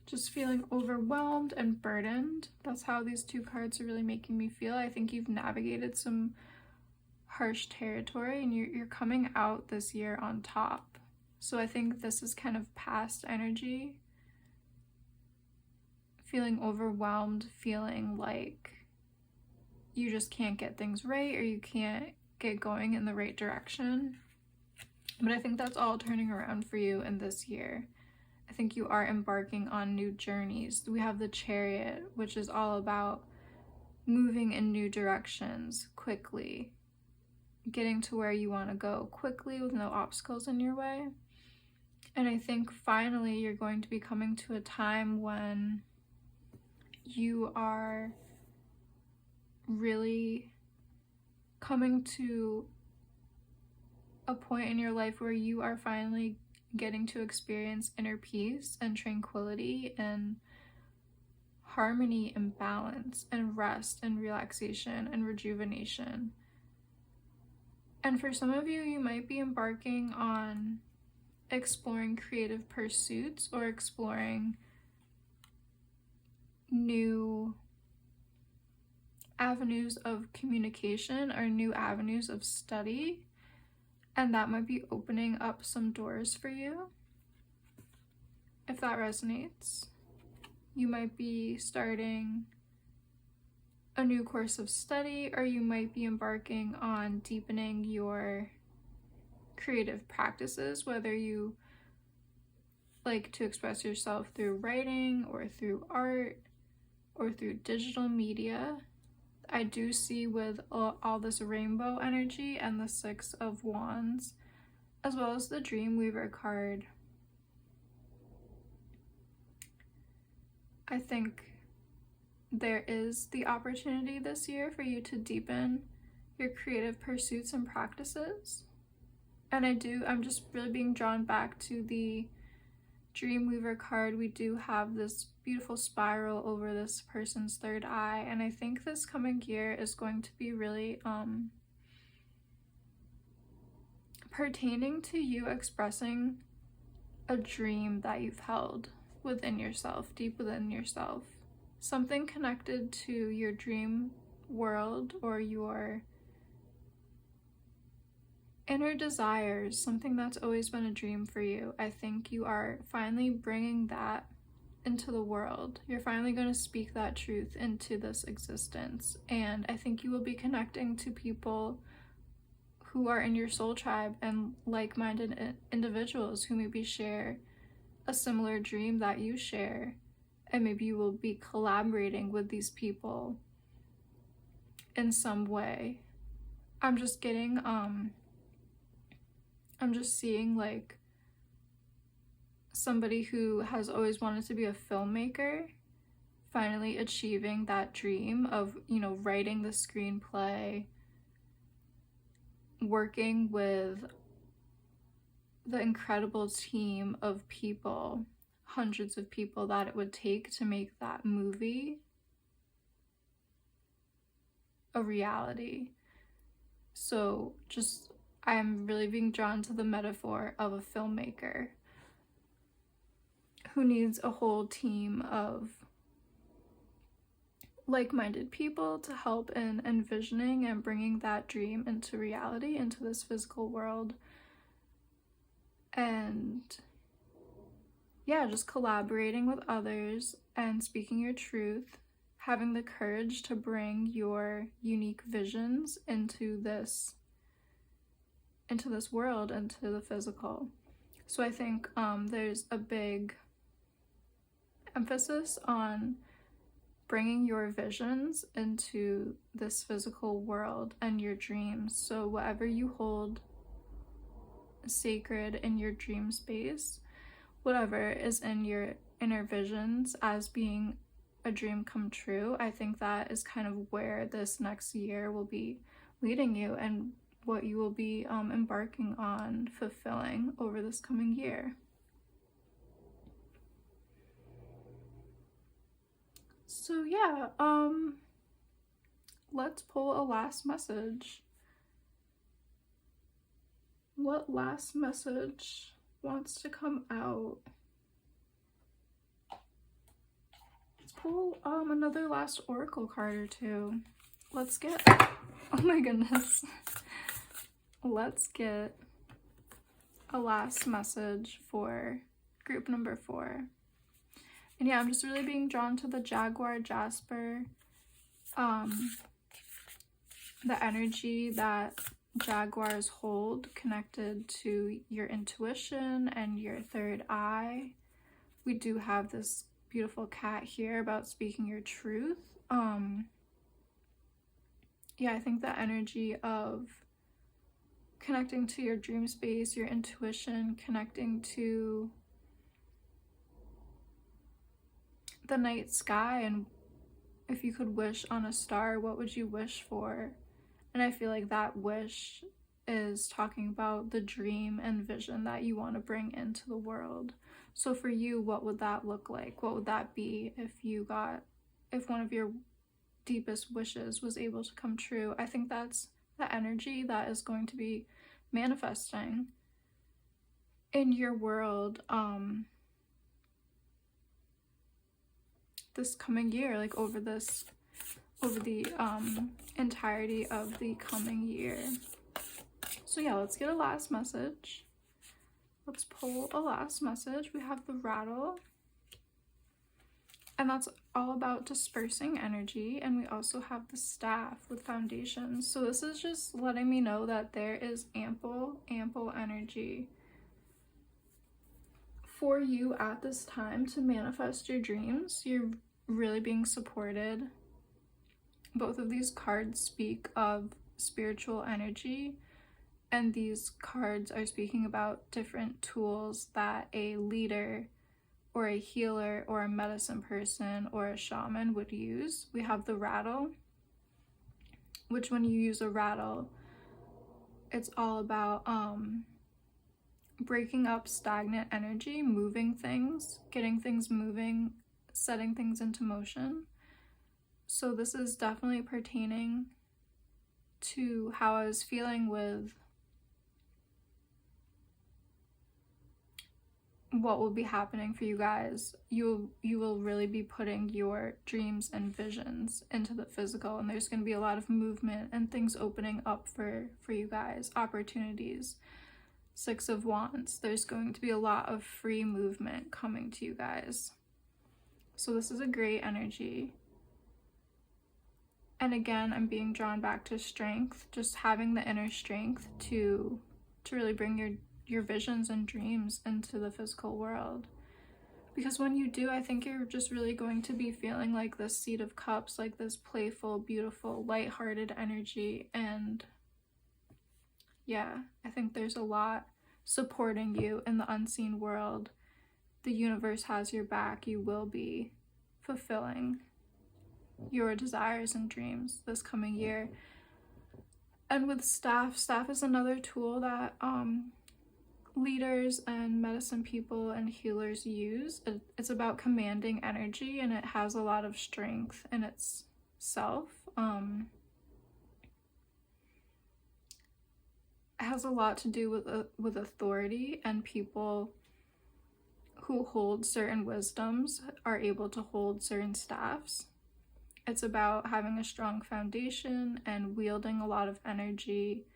just feeling overwhelmed and burdened. That's how these 2 cards are really making me feel. I think you've navigated some harsh territory and you're coming out this year on top. So I think this is kind of past energy. Feeling overwhelmed, feeling like you just can't get things right or you can't get going in the right direction. But I think that's all turning around for you in this year. I think you are embarking on new journeys. We have the Chariot, which is all about moving in new directions quickly, getting to where you want to go quickly with no obstacles in your way. And I think finally you're going to be coming to a time when you are really coming to a point in your life where you are finally getting to experience inner peace and tranquility and harmony and balance and rest and relaxation and rejuvenation. And for some of you, you might be embarking on exploring creative pursuits or exploring new avenues of communication or new avenues of study. And that might be opening up some doors for you. If that resonates, you might be starting a new course of study, or you might be embarking on deepening your creative practices, whether you like to express yourself through writing or through art or through digital media. I do see with all this rainbow energy and the 6 of Wands, as well as the Dreamweaver card. I think there is the opportunity this year for you to deepen your creative pursuits and practices. And I'm just really being drawn back to the Dreamweaver card. We do have this beautiful spiral over this person's third eye, and I think this coming year is going to be really pertaining to you expressing a dream that you've held within yourself, deep within yourself. Something connected to your dream world or your inner desires, something that's always been a dream for you. I think you are finally bringing that into the world. You're finally going to speak that truth into this existence. And I think you will be connecting to people who are in your soul tribe and like-minded individuals who maybe share a similar dream that you share. And maybe you will be collaborating with these people in some way. I'm just seeing like somebody who has always wanted to be a filmmaker finally achieving that dream of, you know, writing the screenplay, working with the incredible team of people, hundreds of people that it would take to make that movie a reality. So just, I'm really being drawn to the metaphor of a filmmaker who needs a whole team of like-minded people to help in envisioning and bringing that dream into reality, into this physical world. And yeah, just collaborating with others and speaking your truth, having the courage to bring your unique visions into this world, into the physical. So I think there's a big emphasis on bringing your visions into this physical world and your dreams. So whatever you hold sacred in your dream space, whatever is in your inner visions as being a dream come true, I think that is kind of where this next year will be leading you and what you will be embarking on fulfilling over this coming year. So yeah, let's pull a last message. What last message wants to come out? Let's pull another last oracle card or two. Let's get, oh my goodness. Let's get a last message for group number 4. And yeah, I'm just really being drawn to the Jaguar Jasper, the energy that jaguars hold connected to your intuition and your third eye. We do have this beautiful cat here about speaking your truth. Yeah, I think the energy of connecting to your dream space, your intuition, connecting to the night sky, and if you could wish on a star, what would you wish for? And I feel like that wish is talking about the dream and vision that you want to bring into the world. So for you, what would that look like? What would that be if one of your deepest wishes was able to come true? I think that's the energy that is going to be manifesting in your world this coming year, like over the entirety of the coming year. So yeah, let's get a last message. Let's pull a last message. We have the rattle, and that's all about dispersing energy. And we also have the staff with foundations. So this is just letting me know that there is ample energy for you at this time to manifest your dreams. You're really being supported. Both of these cards speak of spiritual energy, and these cards are speaking about different tools that a leader or a healer or a medicine person or a shaman would use. We have the rattle, which when you use a rattle, it's all about breaking up stagnant energy, moving things, getting things moving, setting things into motion. So this is definitely pertaining to how I was feeling with what will be happening for you guys. You will really be putting your dreams and visions into the physical, and there's going to be a lot of movement and things opening up for you guys, opportunities. Six of Wands, there's going to be a lot of free movement coming to you guys. So this is a great energy. And again, I'm being drawn back to strength, just having the inner strength to really bring your visions and dreams into the physical world. Because when you do, I think you're just really going to be feeling like this Seat of Cups, like this playful, beautiful, lighthearted energy. And yeah, I think there's a lot supporting you in the unseen world. The universe has your back. You will be fulfilling your desires and dreams this coming year. And with staff is another tool that leaders and medicine people and healers use. It's about commanding energy, and it has a lot of strength in itself. It has a lot to do with authority, and people who hold certain wisdoms are able to hold certain staffs. It's about having a strong foundation and wielding a lot of energy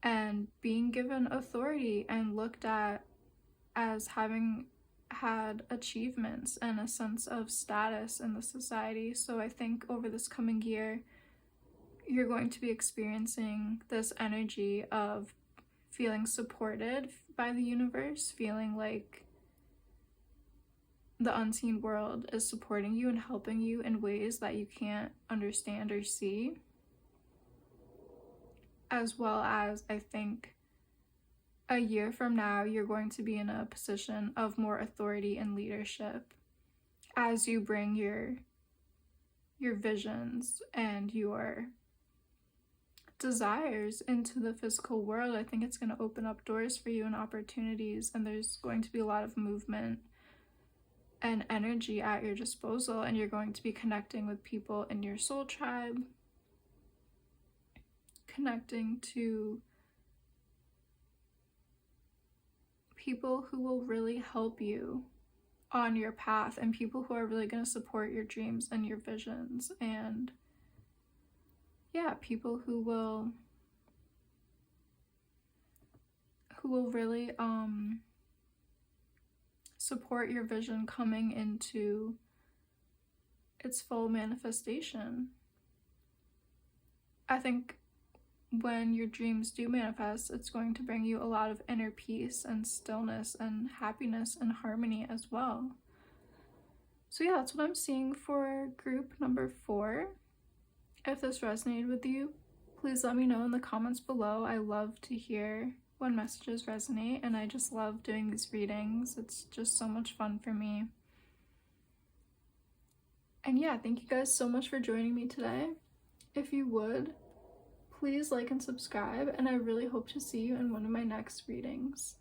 and being given authority and looked at as having had achievements and a sense of status in the society. So I think over this coming year, you're going to be experiencing this energy of feeling supported by the universe, feeling like the unseen world is supporting you and helping you in ways that you can't understand or see. As well as, I think, a year from now, you're going to be in a position of more authority and leadership as you bring your visions and your desires into the physical world. I think it's going to open up doors for you and opportunities, and there's going to be a lot of movement and energy at your disposal, and you're going to be connecting with people in your soul tribe, connecting to people who will really help you on your path, and people who are really going to support your dreams and your visions, and yeah, people who will really support your vision coming into its full manifestation. I think when your dreams do manifest, it's going to bring you a lot of inner peace and stillness and happiness and harmony as well. So yeah, that's what I'm seeing for group number 4. If this resonated with you, please let me know in the comments below. I love to hear when messages resonate, and I just love doing these readings. It's just so much fun for me. And yeah, thank you guys so much for joining me today. If you would, please like and subscribe, and I really hope to see you in one of my next readings.